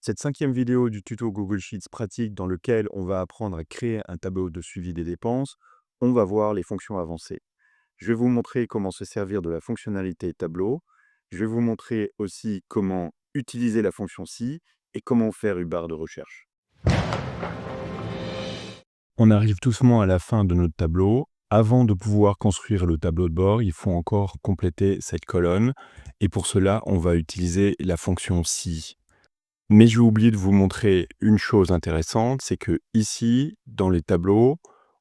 Cette cinquième vidéo du tuto Google Sheets pratique dans lequel on va apprendre à créer un tableau de suivi des dépenses, on va voir les fonctions avancées. Je vais vous montrer comment se servir de la fonctionnalité tableau. Je vais vous montrer aussi comment utiliser la fonction si et comment faire une barre de recherche. On arrive doucement à la fin de notre tableau. Avant de pouvoir construire le tableau de bord, il faut encore compléter cette colonne. Et pour cela, on va utiliser la fonction si. Mais j'ai oublié de vous montrer une chose intéressante, c'est que ici, dans les tableaux,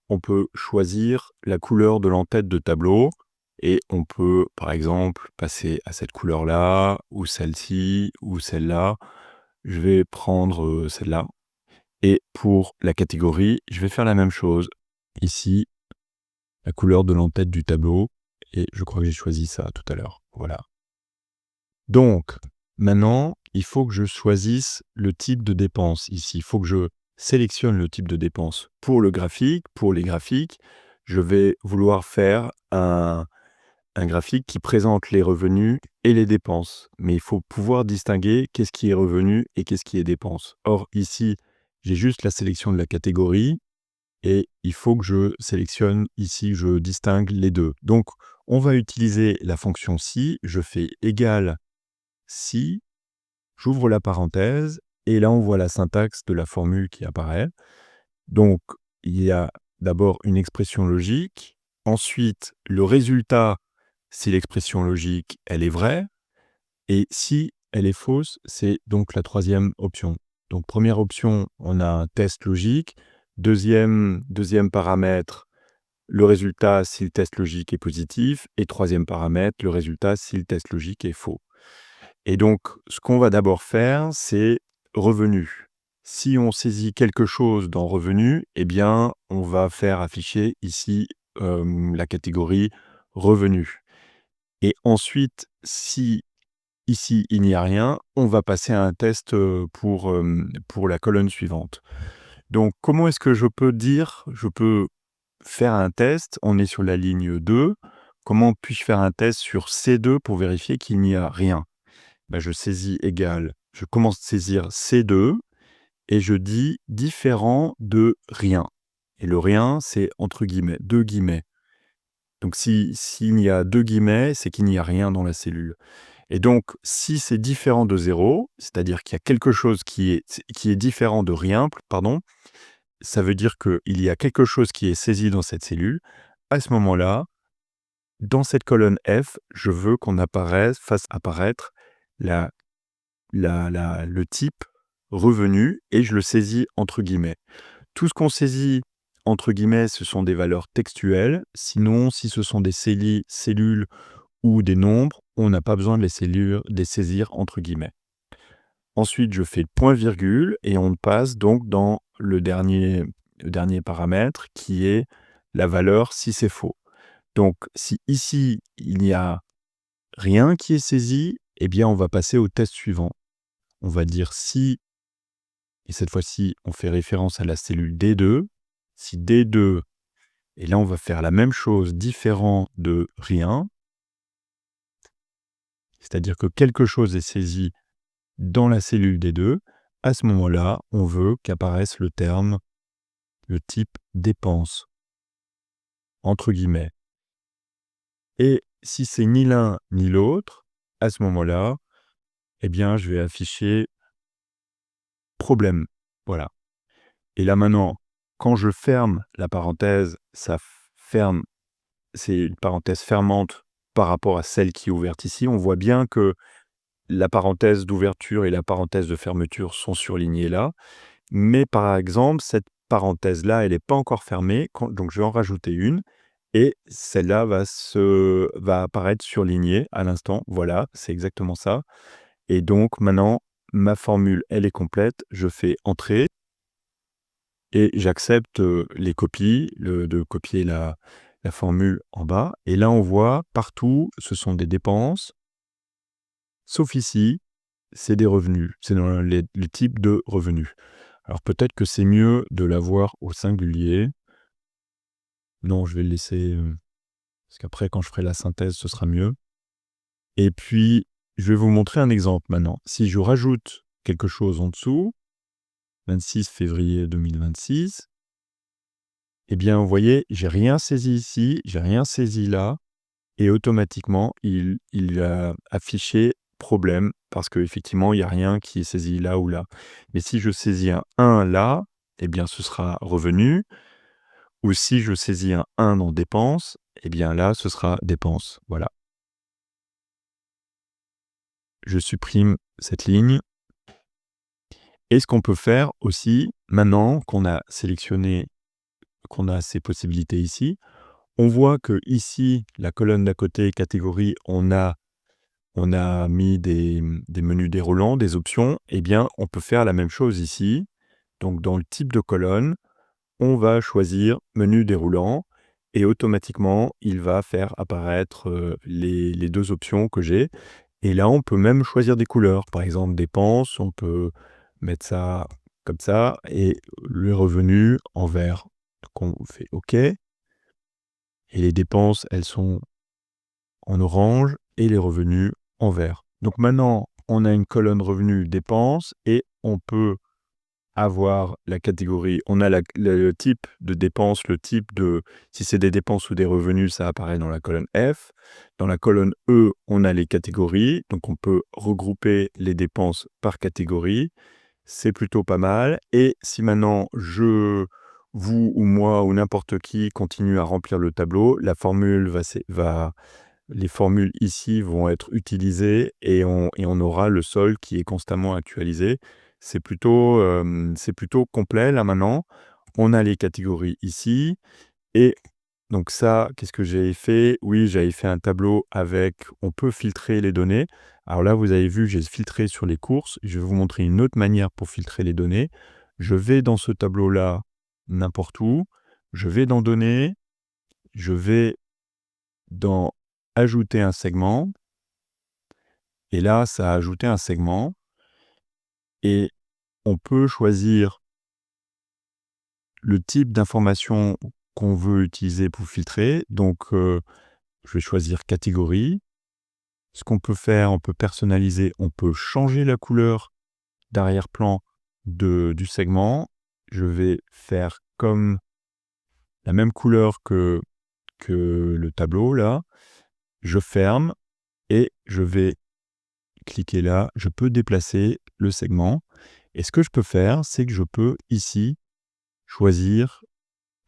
on peut choisir la couleur de l'entête de tableau et on peut, par exemple, passer à cette couleur-là, ou celle-ci, ou celle-là. Je vais prendre celle-là. Et pour la catégorie, je vais faire la même chose. Ici, la couleur de l'entête du tableau, et je crois que j'ai choisi ça tout à l'heure. Voilà. Donc, maintenant, il faut que je choisisse le type de dépense ici. Il faut que je sélectionne le type de dépense. Pour le graphique, pour les graphiques, je vais vouloir faire un graphique qui présente les revenus et les dépenses. Mais il faut pouvoir distinguer qu'est-ce qui est revenu et qu'est-ce qui est dépense. Or, ici, j'ai juste la sélection de la catégorie et il faut que je sélectionne ici, je distingue les deux. Donc, on va utiliser la fonction si. Je fais égal si, j'ouvre la parenthèse, et là on voit la syntaxe de la formule qui apparaît. Donc, il y a d'abord une expression logique, ensuite le résultat, si l'expression logique, elle est vraie, et si elle est fausse, c'est donc la troisième option. Donc, première option, on a un test logique. Deuxième paramètre, le résultat si le test logique est positif. Et troisième paramètre, le résultat si le test logique est faux. Et donc, ce qu'on va d'abord faire, c'est revenu. Si on saisit quelque chose dans revenu, eh bien, on va faire afficher ici la catégorie revenu. Et ensuite, si ici il n'y a rien, on va passer à un test pour la colonne suivante. Donc, comment est-ce que je peux faire un test? On est sur la ligne 2. Comment puis-je faire un test sur C2 pour vérifier qu'il n'y a rien? Je saisis égal, je commence à saisir C2 et je dis différent de rien. Et le rien, c'est entre guillemets, deux guillemets. Donc s'il y a deux guillemets, c'est qu'il n'y a rien dans la cellule. Et donc, si c'est différent de 0, c'est-à-dire qu'il y a quelque chose qui est différent de rien, pardon, ça veut dire qu'il y a quelque chose qui est saisi dans cette cellule. À ce moment-là, dans cette colonne F, je veux qu'on fasse apparaître le type revenu et je le saisis entre guillemets. Tout ce qu'on saisit entre guillemets, ce sont des valeurs textuelles. Sinon, si ce sont des cellules ou des nombres, on n'a pas besoin de les saisir entre guillemets. Ensuite, je fais le point-virgule et on passe donc dans le dernier paramètre qui est la valeur si c'est faux. Donc, si ici, il n'y a rien qui est saisi, eh bien, on va passer au test suivant. On va dire si, et cette fois-ci, on fait référence à la cellule D2. Si D2, et là, on va faire la même chose, différent de rien. C'est-à-dire que quelque chose est saisi dans la cellule D2. À ce moment-là, on veut qu'apparaisse le type dépense, entre guillemets. Et si c'est ni l'un ni l'autre, à ce moment-là, eh bien, je vais afficher problème. Voilà. Et là maintenant, quand je ferme la parenthèse, ça ferme, c'est une parenthèse fermante par rapport à celle qui est ouverte ici. On voit bien que la parenthèse d'ouverture et la parenthèse de fermeture sont surlignées là. Mais par exemple, cette parenthèse-là, elle n'est pas encore fermée, donc je vais en rajouter une. Et celle-là va apparaître surlignée à l'instant. Voilà, c'est exactement ça. Et donc maintenant, ma formule, elle est complète. Je fais Entrée. Et j'accepte les copies, de copier la formule en bas. Et là, on voit partout, ce sont des dépenses. Sauf ici, c'est des revenus. C'est dans le type de revenus. Alors peut-être que c'est mieux de l'avoir au singulier. Non, je vais le laisser, parce qu'après, quand je ferai la synthèse, ce sera mieux. Et puis, je vais vous montrer un exemple maintenant. Si je rajoute quelque chose en dessous, 26 février 2026, eh bien, vous voyez, j'ai rien saisi ici, j'ai rien saisi là, et automatiquement, il a affiché problème parce qu'effectivement, il y a rien qui est saisi là ou là. Mais si je saisis un 1 là, eh bien, ce sera revenu, ou si je saisis un 1 dans dépenses, eh bien là, ce sera dépenses. Voilà. Je supprime cette ligne. Et ce qu'on peut faire aussi, maintenant qu'on a sélectionné, qu'on a ces possibilités ici, on voit que ici, la colonne d'à côté, catégorie, on a mis des menus déroulants, des options. Eh bien, on peut faire la même chose ici. Donc, dans le type de colonne, on va choisir menu déroulant et automatiquement, il va faire apparaître les deux options que j'ai. Et là, on peut même choisir des couleurs. Par exemple, dépenses, on peut mettre ça comme ça et le revenu en vert. Donc, on fait OK. Et les dépenses, elles sont en orange et les revenus en vert. Donc maintenant, on a une colonne revenus dépenses et on peut avoir la catégorie, on a le type de dépenses, le type de, si c'est des dépenses ou des revenus, ça apparaît dans la colonne F. Dans la colonne E, on a les catégories, donc on peut regrouper les dépenses par catégorie. C'est plutôt pas mal. Et si maintenant vous ou moi ou n'importe qui continue à remplir le tableau, la formule les formules ici vont être utilisées et on aura le solde qui est constamment actualisé. C'est plutôt complet là maintenant. On a les catégories ici et donc ça, qu'est-ce que j'ai fait? Oui, j'avais fait un tableau avec on peut filtrer les données. Alors là, vous avez vu, j'ai filtré sur les courses. Je vais vous montrer une autre manière pour filtrer les données. Je vais dans ce tableau-là, n'importe où. Je vais dans données. Je vais dans ajouter un segment. Et là, ça a ajouté un segment. Et on peut choisir le type d'information qu'on veut utiliser pour filtrer. Donc, je vais choisir catégorie. Ce qu'on peut faire, on peut personnaliser, on peut changer la couleur d'arrière-plan du segment. Je vais faire comme la même couleur que le tableau là. Je ferme et je vais cliquer là. Je peux déplacer le segment. Et ce que je peux faire, c'est que je peux ici choisir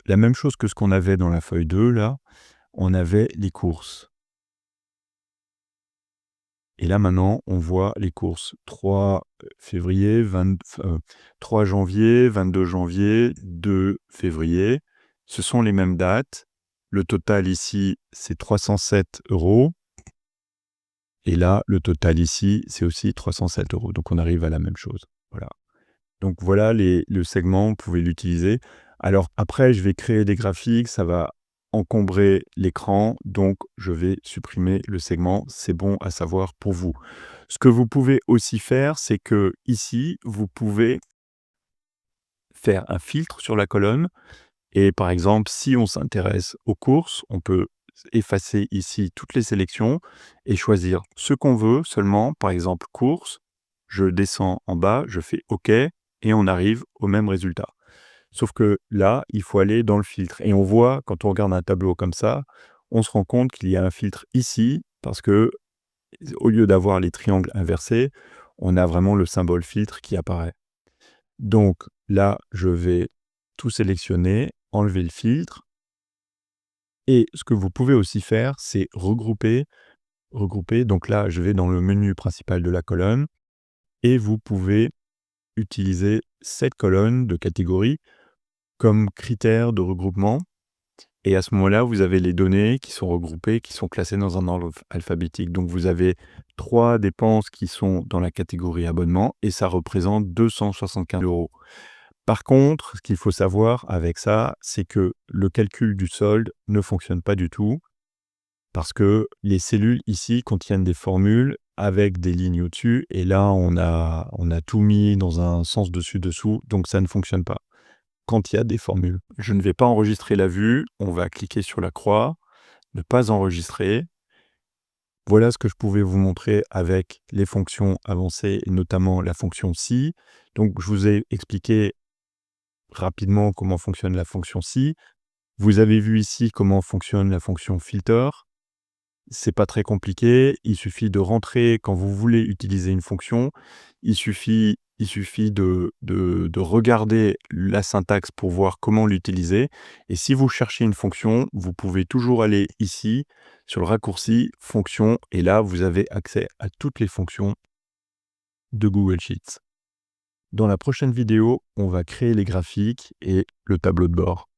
la même chose que ce qu'on avait dans la feuille 2 là. On avait les courses. Et là, maintenant, on voit les courses. 3 février, 3 janvier, 22 janvier, 2 février. Ce sont les mêmes dates. Le total ici, c'est 307 €. Et là, le total ici, c'est aussi 307 €. Donc, on arrive à la même chose. Voilà. Donc, voilà le segment, vous pouvez l'utiliser. Alors, après, je vais créer des graphiques, ça va encombrer l'écran, donc je vais supprimer le segment. C'est bon à savoir pour vous. Ce que vous pouvez aussi faire, c'est que ici, vous pouvez faire un filtre sur la colonne. Et par exemple, si on s'intéresse aux courses, on peut effacer ici toutes les sélections et choisir ce qu'on veut seulement. Par exemple, courses, je descends en bas, je fais OK et on arrive au même résultat. Sauf que là, il faut aller dans le filtre. Et on voit, quand on regarde un tableau comme ça, on se rend compte qu'il y a un filtre ici parce que au lieu d'avoir les triangles inversés, on a vraiment le symbole filtre qui apparaît. Donc là, je vais tout sélectionner, enlever le filtre. Et ce que vous pouvez aussi faire, c'est regrouper. Donc là, je vais dans le menu principal de la colonne et vous pouvez utiliser cette colonne de catégorie comme critère de regroupement. Et à ce moment-là, vous avez les données qui sont regroupées, qui sont classées dans un ordre alphabétique. Donc, vous avez 3 dépenses qui sont dans la catégorie abonnement et ça représente 275 €. Par contre, ce qu'il faut savoir avec ça, c'est que le calcul du solde ne fonctionne pas du tout parce que les cellules ici contiennent des formules avec des lignes au-dessus et là, on a tout mis dans un sens dessus-dessous, donc ça ne fonctionne pas quand il y a des formules. Je ne vais pas enregistrer la vue, on va cliquer sur la croix, ne pas enregistrer Voilà ce que je pouvais vous montrer avec les fonctions avancées et notamment la fonction si. Donc je vous ai expliqué rapidement comment fonctionne la fonction si. Vous avez vu ici comment fonctionne la fonction filter. C'est pas très compliqué, il suffit de rentrer quand vous voulez utiliser une fonction, il suffit de regarder la syntaxe pour voir comment l'utiliser et si vous cherchez une fonction, vous pouvez toujours aller ici sur le raccourci fonction et là vous avez accès à toutes les fonctions de Google Sheets. Dans la prochaine vidéo, on va créer les graphiques et le tableau de bord.